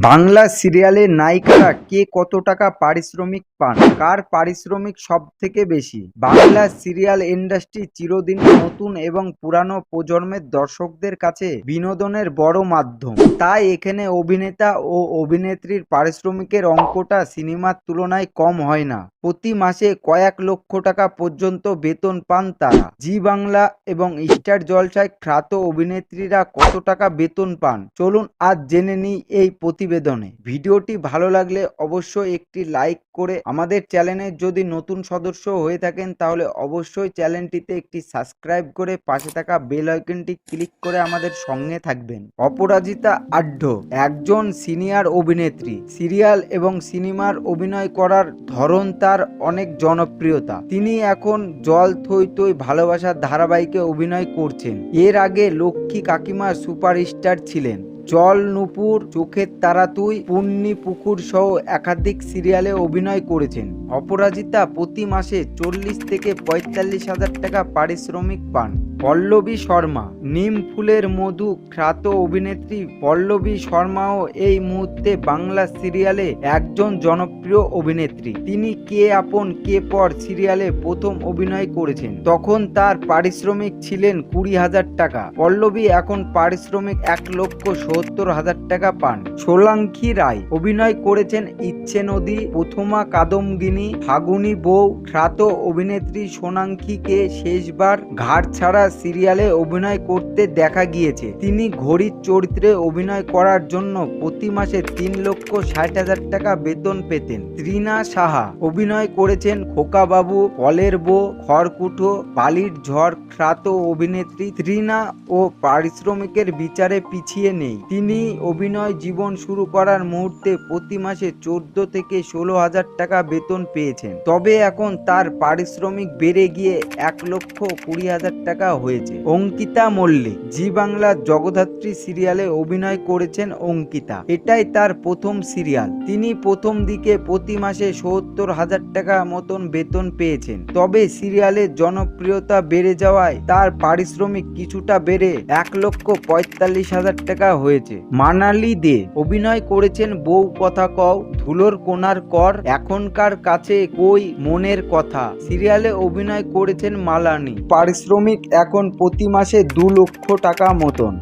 বাংলা সিরিয়ালের নায়িকারা কে কত টাকা পারিশ্রমিক পান, কার পারিশ্রমিক সব থেকে বেশি? বাংলা সিরিয়াল ইন্ডাস্ট্রি চিরদিন নতুন এবং পুরানো প্রজন্মের দর্শকদের কাছে বিনোদনের বড় মাধ্যম। তাই এখানে অভিনেতা ও অভিনেত্রীর পারিশ্রমিকের অঙ্কটা সিনেমার তুলনায় কম হয় না। প্রতি মাসে কয়েক লক্ষ টাকা পর্যন্ত বেতন পান তারা। জি বাংলা এবং স্টার জলসায় খ্যাত অভিনেত্রীরা কত টাকা বেতন পান, চলুন আজ জেনে নিই এই প্রতিবেদনে। ভিডিওটি ভালো লাগলে অবশ্যই একটি লাইক করে, আমাদের চ্যানেলের যদি নতুন সদস্য হয়ে থাকেন তাহলে অবশ্যই চ্যানেলটিতে একটি সাবস্ক্রাইব করে পাশে থাকা বেল আইকনটি ক্লিক করে আমাদের সঙ্গে থাকবেন। অপরাজিতা আঢ্য একজন সিনিয়র অভিনেত্রী। সিরিয়াল এবং সিনেমার অভিনয় করার ধরন তার অনেক জনপ্রিয়তা। তিনি এখন জল থই থই ভালোবাসার ধারাবাহিকে অভিনয় করছেন। এর আগে লক্ষ্মী কাকিমা সুপারস্টার ছিলেন। জল, নূপুর, চোখের তারা তুই, পুণ্যি পুকুর সহ একাধিক সিরিয়ালে অভিনয় করেছেন। অপরাজিতা প্রতি মাসে 40 থেকে 45 হাজার টাকা পারিশ্রমিক পান। পল্লবী শর্মা নিম ফুলের মধু খ্যাত অভিনেত্রী পল্লবী শর্মাও এই মুহূর্তে বাংলা সিরিয়ালে একজন জনপ্রিয় অভিনেত্রী। তিনি কে আপন কে পর সিরিয়ালে প্রথম অভিনয় করেছেন, তখন তার পারিশ্রমিক ছিলেন 20,000 টাকা। পল্লবী এখন পারিশ্রমিক 1,70,000 টাকা পান। সোলাঙ্কি রায় অভিনয় করেছেন ইচ্ছে নদী, প্রথমা কাদম্বিনী, ফাগুনী বউ। খ্যাত অভিনেত্রী সোনাঙ্কিকে শেষবার ঘাট ছাড়া সিরিয়ালে অভিনয় করতে দেখা গিয়েছে। তিনি ঘড়ির চরিত্রে অভিনয় করার জন্য প্রতি মাসে 3,60,000 টাকা বেতন পেতেন। ত্রিনা সাহা অভিনয় করেছেন খোকা বাবু, ফলের বউ, খড়কুটো, বালির ঝড়। খ্যাত অভিনেত্রী ত্রিনা ও পারিশ্রমিকের বিচারে পিছিয়ে নেই। তিনি অভিনয় জীবন শুরু করার মুহূর্তে প্রতি মাসে 14 থেকে 16,000 টাকা বেতন পেয়েছেন। তবে এখন তার পারিশ্রমিক বেড়ে গিয়ে 1,20,000 টাকা হয়েছে। অঙ্কিতা মল্লিক জি বাংলা জগদ্ধাত্রী সিরিয়ালে অভিনয় করেছেন অঙ্কিতা। এটাই তার প্রথম সিরিয়াল। তিনি প্রথম দিকে প্রতি মাসে 70,000 টাকা মতন বেতন পেয়েছেন। তবে সিরিয়ালের জনপ্রিয়তা বেড়ে যাওয়ায় তার পারিশ্রমিক কিছুটা বেড়ে 1,45,000 টাকা হয়েছে। মানালি দে অভিনয় করেছেন বউ কথা কও, ধুলোর কোনার কর, এখনকার কাছে কই মনের কথা সিরিয়ালে অভিনয় করেছেন মালানি। পারিশ্রমিক এখন প্রতি মাসে 2 লক্ষ টাকা মতন।